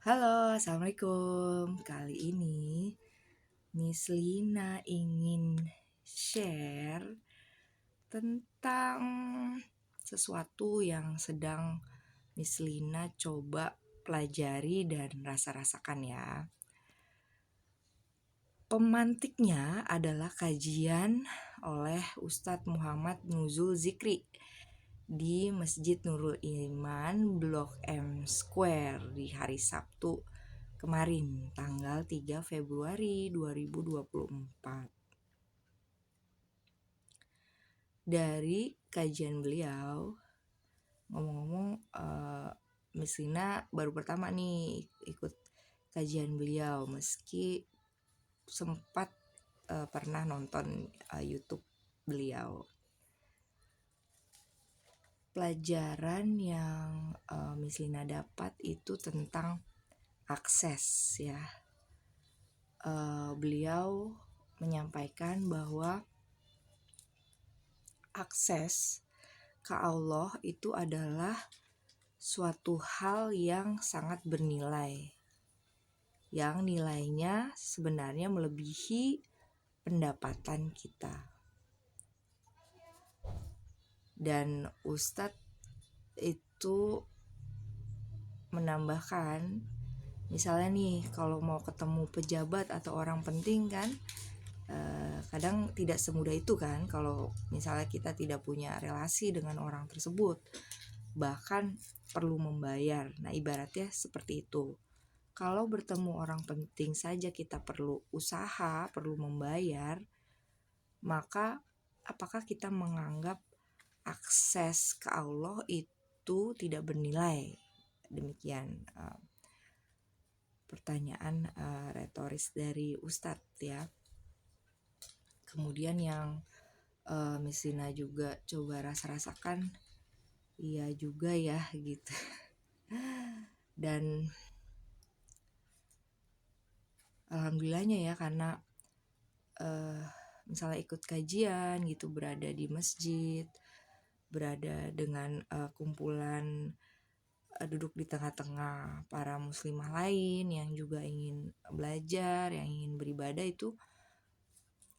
Halo, Assalamualaikum. Kali ini Miss Lina ingin share tentang sesuatu yang sedang Miss Lina coba pelajari dan rasa-rasakan ya. Pemantiknya adalah kajian oleh Ustadz Muhammad Nuzul Zikri di Masjid Nurul Iman Blok M Square di hari Sabtu kemarin tanggal 3 Februari 2024. Dari kajian beliau, ngomong-ngomong Miss Lina baru pertama nih ikut kajian beliau, meski sempat pernah nonton YouTube beliau. Pelajaran yang Miss Lina dapat itu tentang akses ya. Beliau menyampaikan bahwa akses ke Allah itu adalah suatu hal yang sangat bernilai, yang nilainya sebenarnya melebihi pendapatan kita. Dan Ustadz itu menambahkan, misalnya nih kalau mau ketemu pejabat atau orang penting kan, kadang tidak semudah itu kan kalau misalnya kita tidak punya relasi dengan orang tersebut, bahkan perlu membayar. Nah, ibaratnya seperti itu. Kalau bertemu orang penting saja kita perlu usaha, perlu membayar, maka apakah kita menganggap akses ke Allah itu tidak bernilai? Demikian pertanyaan retoris dari Ustadz ya. Kemudian yang Miss Lina juga coba rasa-rasakan, iya juga ya gitu. Dan alhamdulillahnya ya, karena misalnya ikut kajian gitu, berada di masjid, berada dengan kumpulan, duduk di tengah-tengah para muslimah lain yang juga ingin belajar, yang ingin beribadah, itu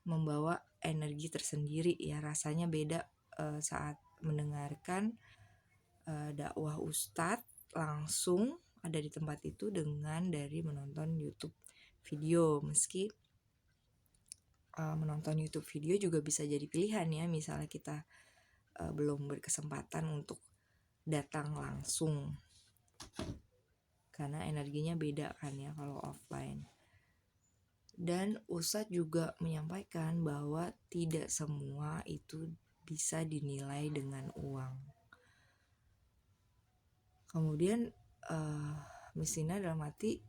membawa energi tersendiri ya. Rasanya beda saat mendengarkan dakwah Ustadz langsung ada di tempat itu dengan dari menonton YouTube video. Meski menonton YouTube video juga bisa jadi pilihan ya, misalnya kita belum berkesempatan untuk datang langsung, karena energinya beda kan ya kalau offline. Dan Ustadz juga menyampaikan bahwa tidak semua itu bisa dinilai dengan uang. Kemudian Miss Lina dalam hati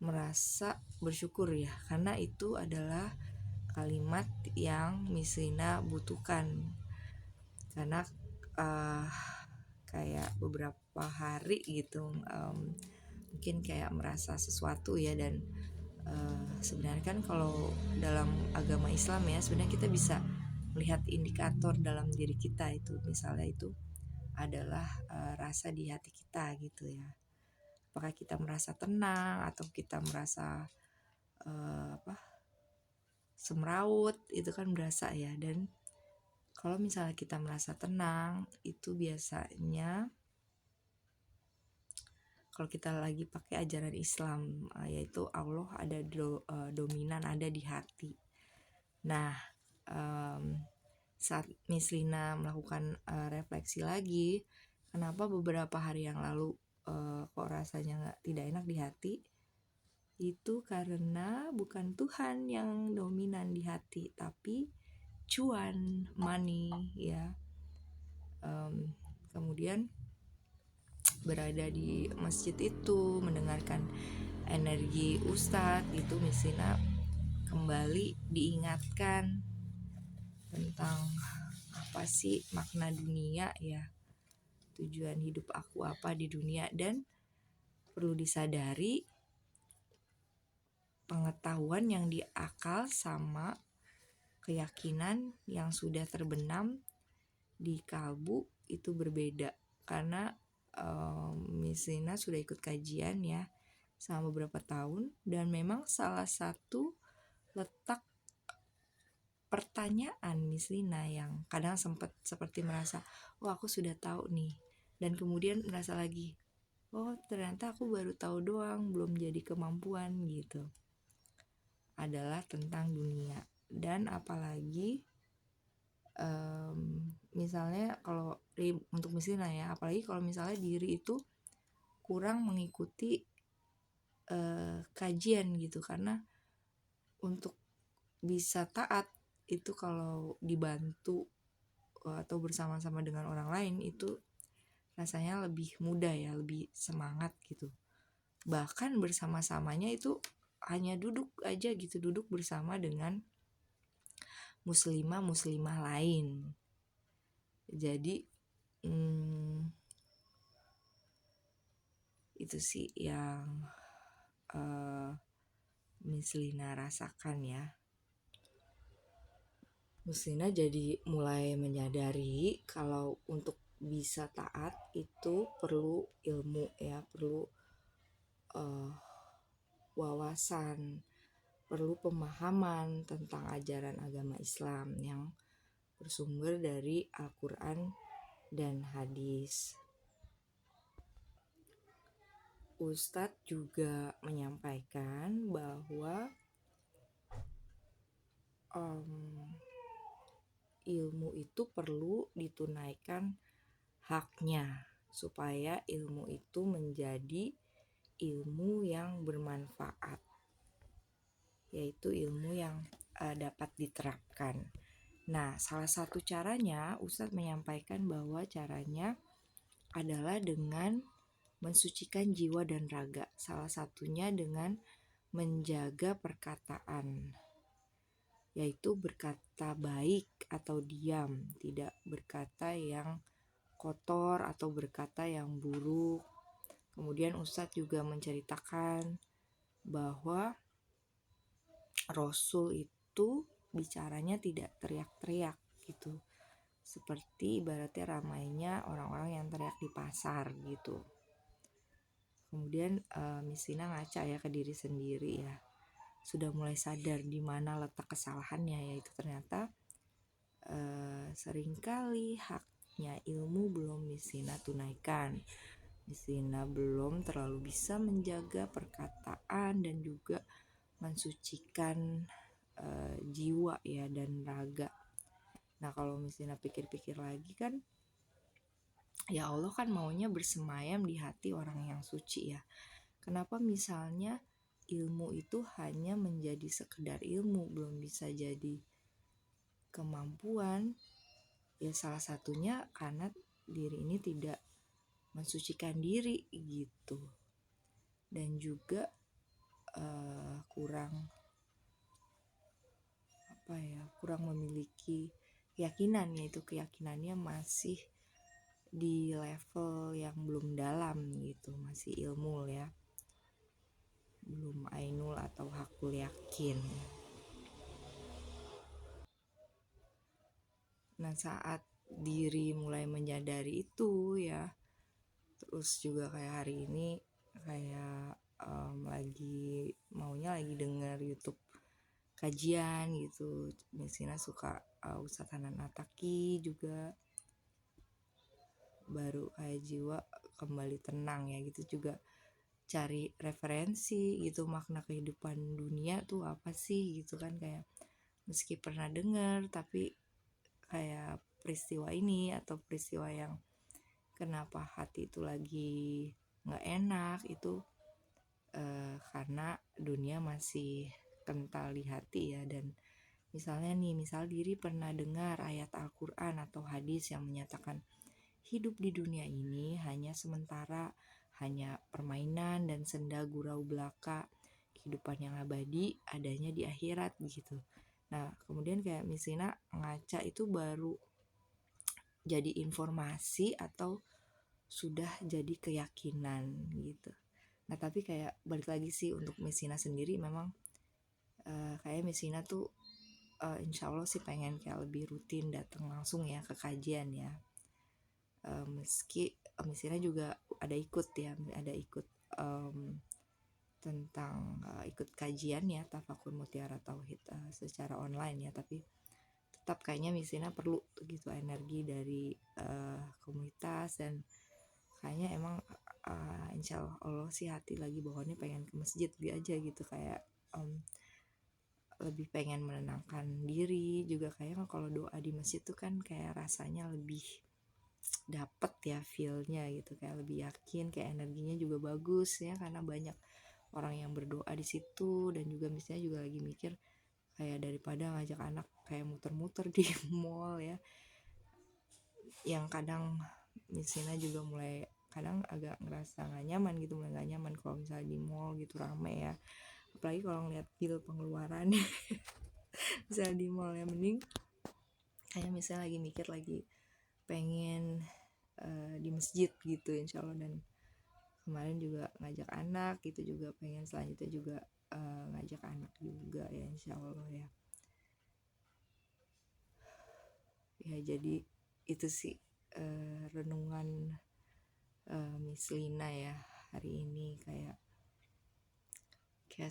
merasa bersyukur ya, karena itu adalah kalimat yang Miss Lina butuhkan. Karena kayak beberapa hari gitu mungkin kayak merasa sesuatu ya. Dan sebenarnya kan kalau dalam agama Islam ya, sebenarnya kita bisa melihat indikator dalam diri kita itu, misalnya itu adalah rasa di hati kita gitu ya. Apakah kita merasa tenang atau kita merasa semrawut, itu kan berasa ya. Dan kalau misalnya kita merasa tenang, itu biasanya kalau kita lagi pakai ajaran Islam, yaitu Allah ada dominan ada di hati. Nah, saat Miss Lina melakukan refleksi lagi, kenapa beberapa hari yang lalu kok rasanya tidak enak di hati, itu karena bukan Tuhan yang dominan di hati, tapi cuan, money ya. Kemudian berada di masjid itu, mendengarkan energi Ustadz itu, Miss Lina kembali diingatkan tentang apa sih makna dunia ya, tujuan hidup aku apa di dunia. Dan perlu disadari, pengetahuan yang di akal sama keyakinan yang sudah terbenam di kalbu itu berbeda. Karena Miss Lina sudah ikut kajian ya selama beberapa tahun, dan memang salah satu letak pertanyaan Miss Lina yang kadang sempat seperti merasa, oh aku sudah tahu nih, dan kemudian merasa lagi, oh ternyata aku baru tahu doang, belum jadi kemampuan gitu, adalah tentang dunia. Dan apalagi misalnya kalau untuk Miss Lina ya, apalagi kalau misalnya diri itu kurang mengikuti kajian gitu, karena untuk bisa taat itu kalau dibantu atau bersama-sama dengan orang lain itu rasanya lebih mudah ya, lebih semangat gitu. Bahkan bersama-samanya itu hanya duduk aja gitu, duduk bersama dengan muslimah lain. Jadi itu sih yang Miss Lina rasakan ya. Miss Lina jadi mulai menyadari kalau untuk bisa taat itu perlu ilmu ya, perlu wawasan, perlu pemahaman tentang ajaran agama Islam yang bersumber dari Al-Quran dan hadis. Ustadz juga menyampaikan bahwa ilmu itu perlu ditunaikan haknya supaya ilmu itu menjadi ilmu yang bermanfaat, yaitu ilmu yang dapat diterapkan. Nah, salah satu caranya Ustadz menyampaikan bahwa caranya adalah dengan mensucikan jiwa dan raga. Salah satunya dengan menjaga perkataan, yaitu berkata baik atau diam, tidak berkata yang kotor atau berkata yang buruk. Kemudian Ustadz juga menceritakan bahwa Rasul itu bicaranya tidak teriak-teriak gitu, seperti ibaratnya ramainya orang-orang yang teriak di pasar gitu. Kemudian Miss Lina ngaca ya ke diri sendiri ya, sudah mulai sadar di mana letak kesalahannya, yaitu ternyata seringkali haknya ilmu belum Miss Lina tunaikan. Miss Lina belum terlalu bisa menjaga perkataan dan juga mensucikan jiwa ya dan raga. Nah kalau Miss Lina pikir-pikir lagi kan, ya Allah kan maunya bersemayam di hati orang yang suci ya. Kenapa misalnya ilmu itu hanya menjadi sekedar ilmu, belum bisa jadi kemampuan? Ya salah satunya karena diri ini tidak mensucikan diri gitu, dan juga kurang memiliki keyakinan, yaitu keyakinannya masih di level yang belum dalam gitu, masih ilmu ya, belum ainul atau hakul yakin. Nah saat diri mulai menyadari itu ya, terus juga kayak hari ini kayak lagi denger YouTube kajian gitu. Miss Lina suka Ustadz Hanan Attaqi juga, baru kayak jiwa kembali tenang ya gitu, juga cari referensi gitu, makna kehidupan dunia tuh apa sih gitu kan, kayak meski pernah dengar tapi kayak peristiwa ini atau peristiwa yang kenapa hati itu lagi nggak enak itu karena dunia masih kental di hati ya. Dan misalnya misal diri pernah dengar ayat Al-Quran atau hadis yang menyatakan hidup di dunia ini hanya sementara, hanya permainan dan senda gurau belaka, kehidupan yang abadi adanya di akhirat gitu. Nah kemudian kayak Miss Lina ngaca itu baru jadi informasi atau sudah jadi keyakinan gitu. Nah tapi kayak balik lagi sih untuk Miss Lina sendiri, memang kayak Miss Lina tuh insya Allah sih pengen kayak lebih rutin datang langsung ya ke kajian ya, meski misalnya juga ada ikut tentang ikut kajian ya Tafakur Mutiara Tauhid secara online ya, tapi tetap kayaknya misalnya perlu gitu energi dari komunitas, dan kayaknya emang insya Allah sih hati lagi bawahnya pengen ke masjid aja gitu, kayak lebih pengen menenangkan diri juga. Kayak kalau doa di masjid tuh kan kayak rasanya lebih dapet ya feelnya gitu, kayak lebih yakin, kayak energinya juga bagus ya, karena banyak orang yang berdoa di situ. Dan juga misalnya juga lagi mikir kayak daripada ngajak anak kayak muter-muter di mall ya, yang kadang misalnya juga mulai kadang agak ngerasa gak nyaman gitu, mulai gak nyaman kalau misalnya di mall gitu rame ya, apalagi kalau ngeliat bill pengeluarannya misalnya di mall ya. Mending kayak misalnya lagi mikir lagi pengen di masjid gitu insya Allah. Dan kemarin juga ngajak anak gitu, juga pengen selanjutnya juga ngajak anak juga ya insya Allah ya. Ya jadi itu sih renungan Miss Lina ya hari ini. Kayak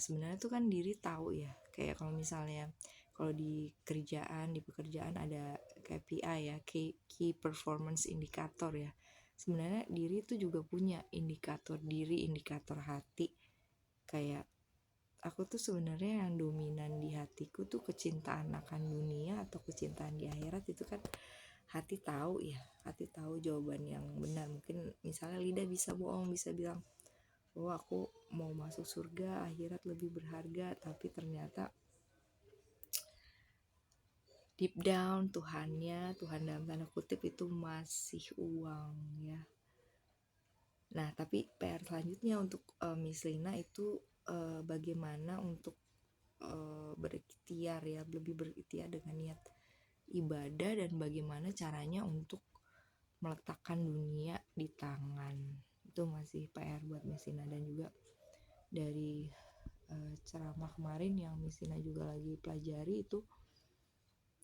sebenarnya tuh kan diri tahu ya, kayak kalau misalnya kalau di pekerjaan ada KPI ya, key performance indicator ya. Sebenarnya diri tuh juga punya indikator diri, indikator hati. Kayak aku tuh sebenarnya yang dominan di hatiku tuh kecintaan akan dunia atau kecintaan di akhirat, itu kan hati tahu ya, hati tahu jawaban yang benar. Mungkin misalnya lidah bisa bohong, bisa bilang oh aku mau masuk surga, akhirat lebih berharga, tapi ternyata deep down Tuhan dalam tanda kutip itu masih uang ya. Nah tapi PR selanjutnya untuk Miss Lina itu bagaimana untuk berikhtiar ya, lebih berikhtiar dengan niat ibadah, dan bagaimana caranya untuk meletakkan dunia di tangan. Itu masih PR buat Miss Lina. Dan juga dari ceramah kemarin yang Miss Lina juga lagi pelajari itu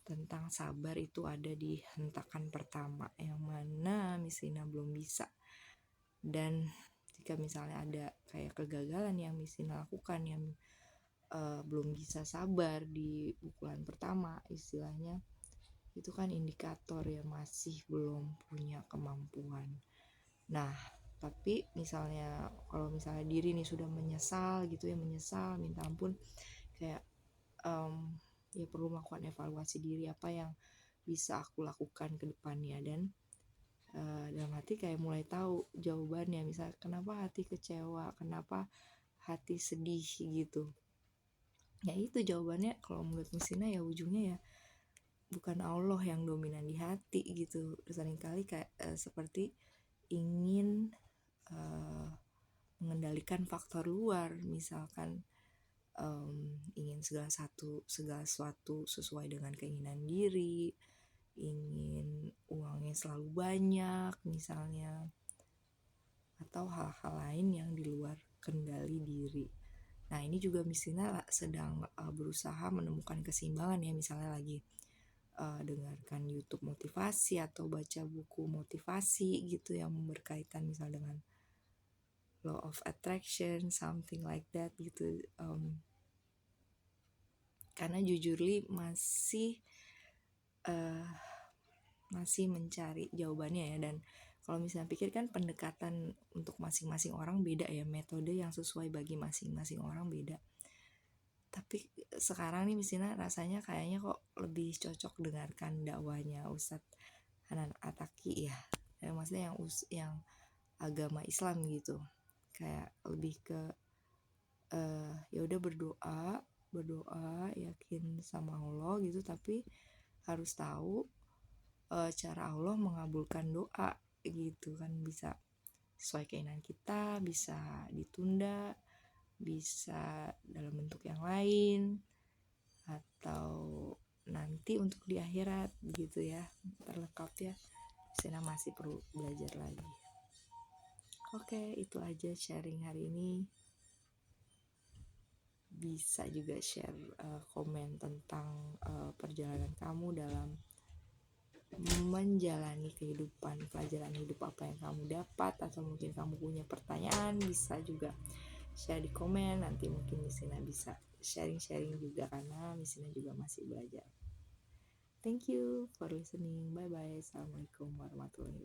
tentang sabar, itu ada di hentakan pertama yang mana Miss Lina belum bisa. Dan jika misalnya ada kayak kegagalan yang Miss Lina lakukan yang belum bisa sabar di pukulan pertama istilahnya, itu kan indikator ya masih belum punya kemampuan. Nah tapi misalnya kalau misalnya diri nih sudah menyesal gitu ya, menyesal minta ampun, kayak ya perlu melakukan evaluasi diri, apa yang bisa aku lakukan ke depannya. Dan dalam hati kayak mulai tahu jawabannya, misalnya kenapa hati kecewa, kenapa hati sedih gitu. Ya itu jawabannya kalau menurut Musina ya ujungnya ya bukan Allah yang dominan di hati gitu. Seringkali kayak seperti ingin mengendalikan faktor luar, misalkan ingin segala sesuatu sesuai dengan keinginan diri, ingin uangnya selalu banyak misalnya, atau hal-hal lain yang di luar kendali diri. Nah ini juga misalnya sedang berusaha menemukan keseimbangan ya, misalnya lagi dengarkan YouTube motivasi atau baca buku motivasi gitu yang berkaitan misalnya dengan law of attraction, something like that gitu. Karena jujurly masih mencari jawabannya ya. Dan kalau misalnya pikir kan pendekatan untuk masing-masing orang beda ya, metode yang sesuai bagi masing-masing orang beda. Tapi sekarang nih misalnya rasanya kayaknya kok lebih cocok dengarkan dakwahnya Ustadz Hanan Ataki ya, maksudnya yang agama Islam gitu. Kayak lebih ke ya udah berdoa yakin sama Allah gitu, tapi harus tahu cara Allah mengabulkan doa gitu kan. Bisa sesuai keinginan kita, bisa ditunda, bisa dalam bentuk yang lain, atau nanti untuk di akhirat gitu ya, terlengkap ya. Saya masih perlu belajar lagi. Oke, itu aja sharing hari ini. Bisa juga share komen tentang perjalanan kamu dalam menjalani kehidupan, pelajaran hidup apa yang kamu dapat, atau mungkin kamu punya pertanyaan, bisa juga share di komen. Nanti mungkin Misina bisa sharing-sharing juga karena Misina juga masih belajar. Thank you for listening. Bye bye. Assalamualaikum warahmatullahi wabarakatuh.